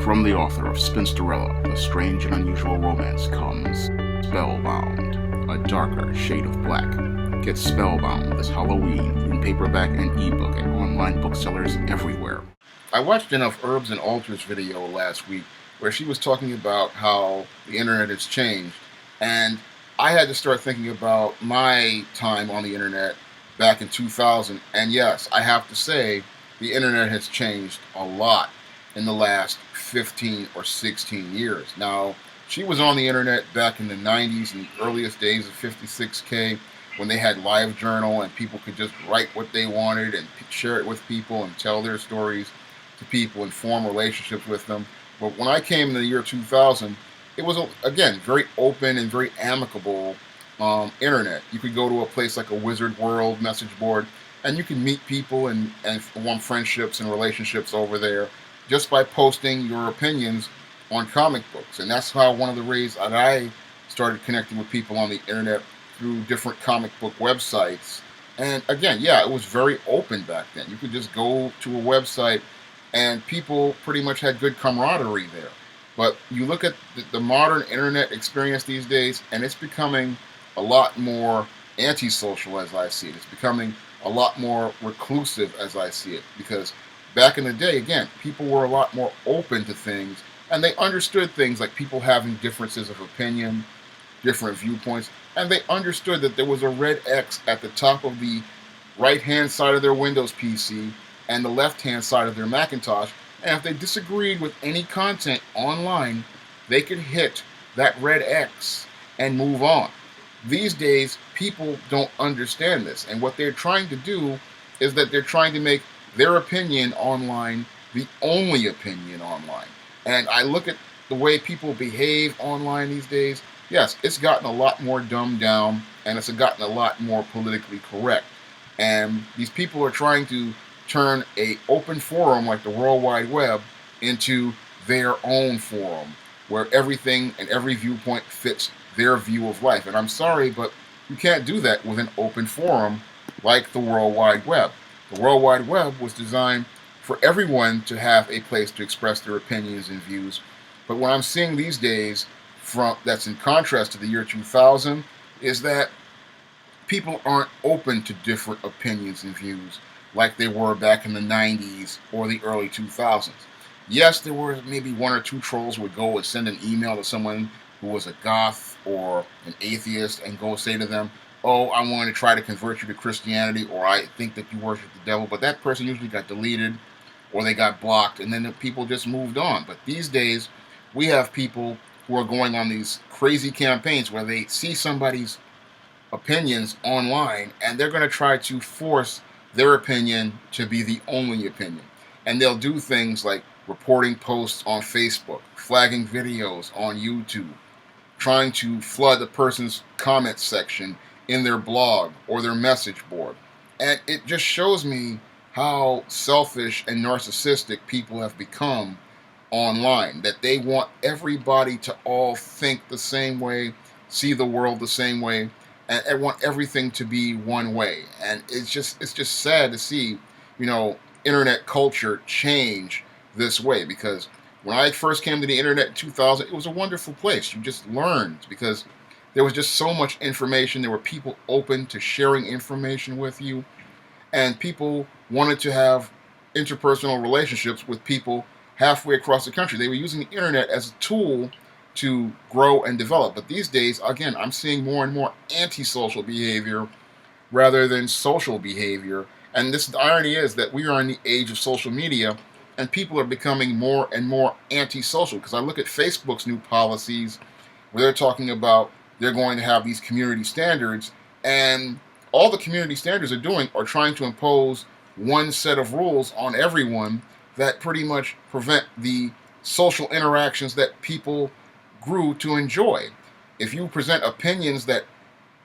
From the author of Spinsterella, A Strange and Unusual Romance comes Spellbound, a darker shade of black. Get Spellbound this Halloween in paperback and ebook at online booksellers everywhere. I watched enough Herbs and Altars video last week where she was talking about how the internet has changed, and I had to start thinking about my time on the internet back in 2000, and yes, I have to say the internet has changed a lot in the last 15 or 16 years. Now, she was on the internet back in the 90s and the earliest days of 56K when they had LiveJournal and people could just write what they wanted and share it with people and tell their stories to people and form relationships with them. But when I came in the year 2000, it was, again, very open and very amicable internet. You could go to a place like a Wizard World message board and you can meet people and form friendships and relationships over there just by posting your opinions on comic books. And that's how one of the ways that I started connecting with people on the internet, through different comic book websites. And again, yeah, it was very open back then. You could just go to a website and people pretty much had good camaraderie there. But you look at the modern internet experience these days, and it's becoming a lot more antisocial as I see it. It's becoming a lot more reclusive as I see it, because back in the day, again, people were a lot more open to things, and they understood things like people having differences of opinion, different viewpoints, and they understood that there was a red X at the top of the right-hand side of their Windows PC and the left-hand side of their Macintosh, and if they disagreed with any content online, they could hit that red X and move on. These days, people don't understand this, and what they're trying to do is that they're trying to make their opinion online the only opinion online. And I look at the way people behave online these days. Yes, it's gotten a lot more dumbed down, and it's gotten a lot more politically correct. And these people are trying to turn an open forum like the World Wide Web into their own forum, where everything and every viewpoint fits their view of life. And I'm sorry, but you can't do that with an open forum like the World Wide Web. The World Wide Web was designed for everyone to have a place to express their opinions and views. But what I'm seeing these days, that's in contrast to the year 2000, is that people aren't open to different opinions and views like they were back in the 90s or the early 2000s. Yes, there were maybe one or two trolls who would go and send an email to someone who was a goth or an atheist and go say to them, "Oh, I want to try to convert you to Christianity," or "I think that you worship the devil." But that person usually got deleted or they got blocked, and then the people just moved on. But these days, we have people who are going on these crazy campaigns where they see somebody's opinions online and they're going to try to force their opinion to be the only opinion. And they'll do things like reporting posts on Facebook, flagging videos on YouTube, trying to flood a person's comment section in their blog or their message board. And it just shows me how selfish and narcissistic people have become online, that they want everybody to all think the same way, see the world the same way, and want everything to be one way. And it's just sad to see, internet culture change this way, because when I first came to the internet in 2000, it was a wonderful place. You just learned because there was just so much information. There were people open to sharing information with you, and people wanted to have interpersonal relationships with people halfway across the country. They were using the internet as a tool to grow and develop. But these days, again, I'm seeing more and more antisocial behavior rather than social behavior. And the irony is that we are in the age of social media, and people are becoming more and more antisocial. Because I look at Facebook's new policies where they're talking about they're going to have these community standards, and all the community standards are doing are trying to impose one set of rules on everyone that pretty much prevent the social interactions that people grew to enjoy. If you present opinions that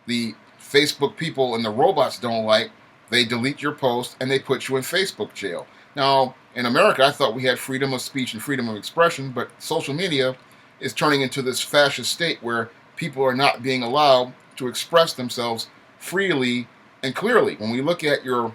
the Facebook people and the robots don't like, they delete your post and they put you in Facebook jail. Now, in America, I thought we had freedom of speech and freedom of expression, but social media is turning into this fascist state where people are not being allowed to express themselves freely and clearly. When we look at your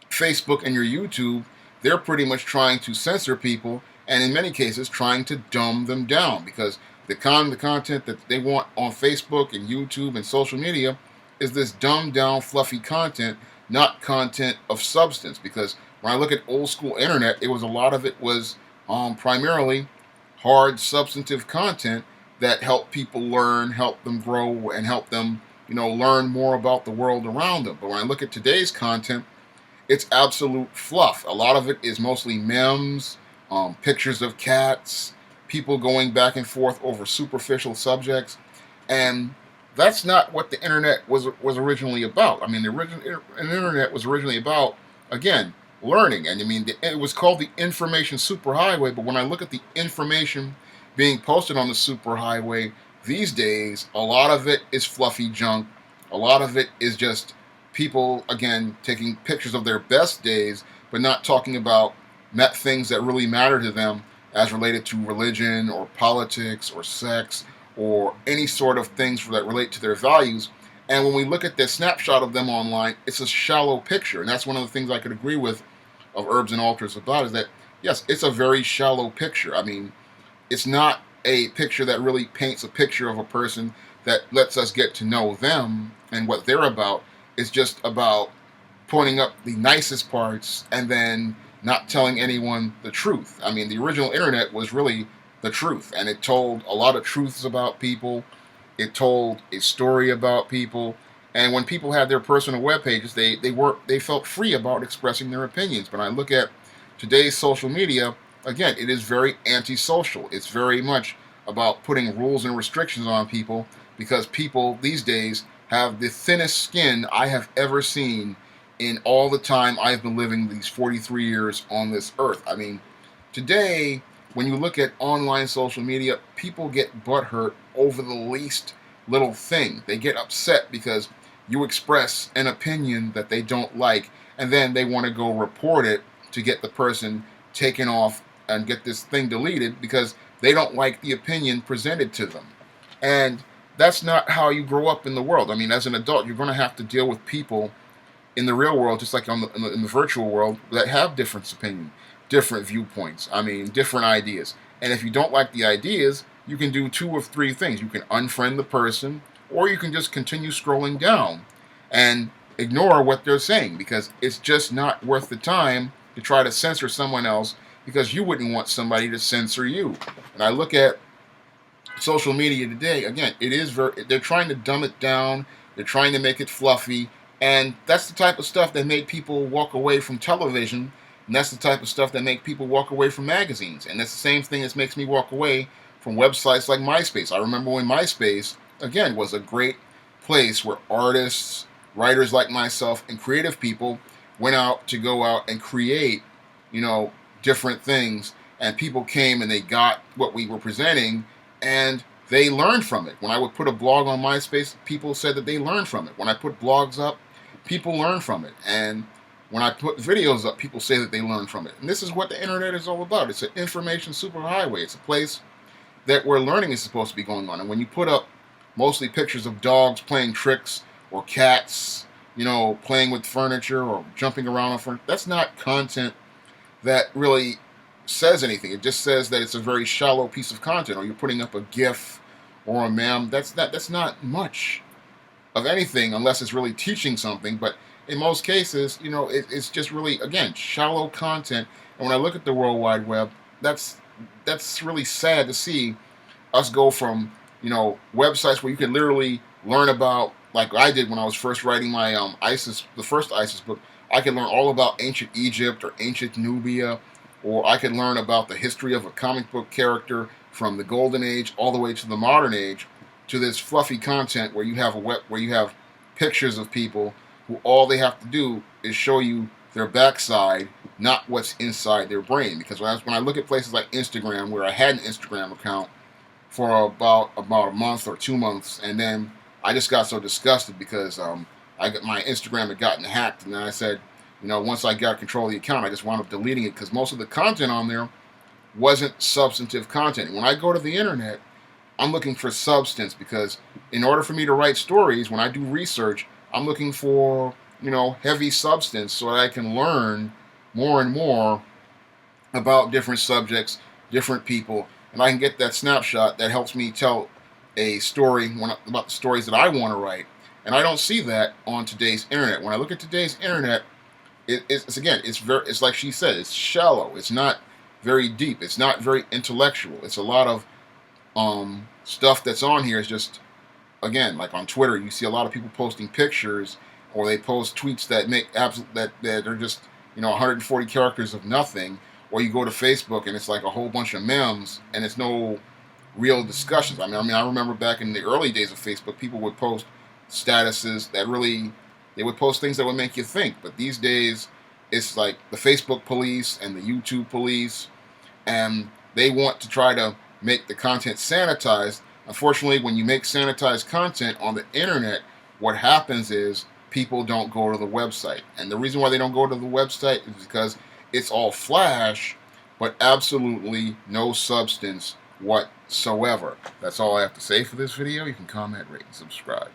Facebook and your YouTube, they're pretty much trying to censor people and in many cases trying to dumb them down, because the content that they want on Facebook and YouTube and social media is this dumbed down, fluffy content, not content of substance. Because when I look at old school internet, it was a lot of it was primarily hard, substantive content that helped people learn, help them grow, and help them, learn more about the world around them. But when I look at today's content, it's absolute fluff. A lot of it is mostly memes, pictures of cats, people going back and forth over superficial subjects, and that's not what the internet was originally about. I mean, the internet was originally about, again, learning, and I mean, it was called the information superhighway. But when I look at the information being posted on the superhighway these days, a lot of it is fluffy junk. A lot of it is just people, again, taking pictures of their best days, but not talking about things that really matter to them as related to religion or politics or sex or any sort of things that relate to their values. And when we look at the snapshot of them online, it's a shallow picture. And that's one of the things I could agree with of Herbs and Altars about, is that, yes, it's a very shallow picture. I mean, it's not a picture that really paints a picture of a person that lets us get to know them and what they're about. It's just about pointing up the nicest parts and then not telling anyone the truth. I mean, the original internet was really the truth, and it told a lot of truths about people. It told a story about people, and when people had their personal web pages, they felt free about expressing their opinions. But I look at today's social media, again, it is very antisocial. It's very much about putting rules and restrictions on people, because people these days have the thinnest skin I have ever seen in all the time I've been living these 43 years on this earth. I mean, today, when you look at online social media, people get butthurt over the least little thing. They get upset because you express an opinion that they don't like, and then they want to go report it to get the person taken off and get this thing deleted because they don't like the opinion presented to them. And that's not how you grow up in the world. I mean, as an adult, you're going to have to deal with people in the real world, just like in the virtual world, that have different opinions, different viewpoints. I mean, different ideas. And if you don't like the ideas, you can do two of three things. You can unfriend the person, or you can just continue scrolling down and ignore what they're saying, because it's just not worth the time to try to censor someone else, because you wouldn't want somebody to censor you. And I look at social media today, again, they're trying to dumb it down. They're trying to make it fluffy. And that's the type of stuff that made people walk away from television. And that's the type of stuff that make people walk away from magazines. And that's the same thing that makes me walk away from websites like MySpace. I remember when MySpace, again, was a great place where artists, writers like myself, and creative people went out to go out and create, different things. And people came and they got what we were presenting, and they learned from it. When I would put a blog on MySpace, people said that they learned from it. When I put blogs up, people learn from it. And when I put videos up, people say that they learn from it. And this is what the internet is all about. It's an information superhighway. It's a place that where learning is supposed to be going on. And when you put up mostly pictures of dogs playing tricks, or cats, playing with furniture or jumping around on furniture, that's not content that really says anything. It just says that it's a very shallow piece of content. Or you're putting up a GIF or a meme. That's not much of anything unless it's really teaching something. But in most cases, it's just really, again, shallow content. And when I look at the World Wide Web, that's really sad to see us go from, websites where you can literally learn about, like I did when I was first writing my the first ISIS book. I could learn all about ancient Egypt or ancient Nubia, or I could learn about the history of a comic book character from the Golden Age all the way to the modern age, to this fluffy content where you have pictures of people who all they have to do is show you their backside, not what's inside their brain. Because when I look at places like Instagram, where I had an Instagram account for about a month or 2 months, and then I just got so disgusted because my Instagram had gotten hacked, and then I said, once I got control of the account, I just wound up deleting it, because most of the content on there wasn't substantive content. When I go to the internet, I'm looking for substance, because in order for me to write stories, when I do research, I'm looking for, heavy substance so that I can learn more and more about different subjects different people, and I can get that snapshot that helps me tell a story about the stories that I want to write. And I don't see that on today's internet. When I look at today's internet, it's again, it's like she said, it's shallow. It's not very deep. It's not very intellectual. It's a lot of stuff that's on here is just, again, like on Twitter, you see a lot of people posting pictures, or they post tweets that make that are just 140 characters of nothing. Or you go to Facebook and it's like a whole bunch of memes and it's no real discussions. I remember back in the early days of Facebook, people would post statuses that really, they would post things that would make you think. But these days, it's like the Facebook police and the YouTube police, and they want to try to make the content sanitized. Unfortunately, when you make sanitized content on the internet, what happens is people don't go to the website. And the reason why they don't go to the website is because it's all flash, but absolutely no substance whatsoever. That's all I have to say for this video. You can comment, rate, and subscribe.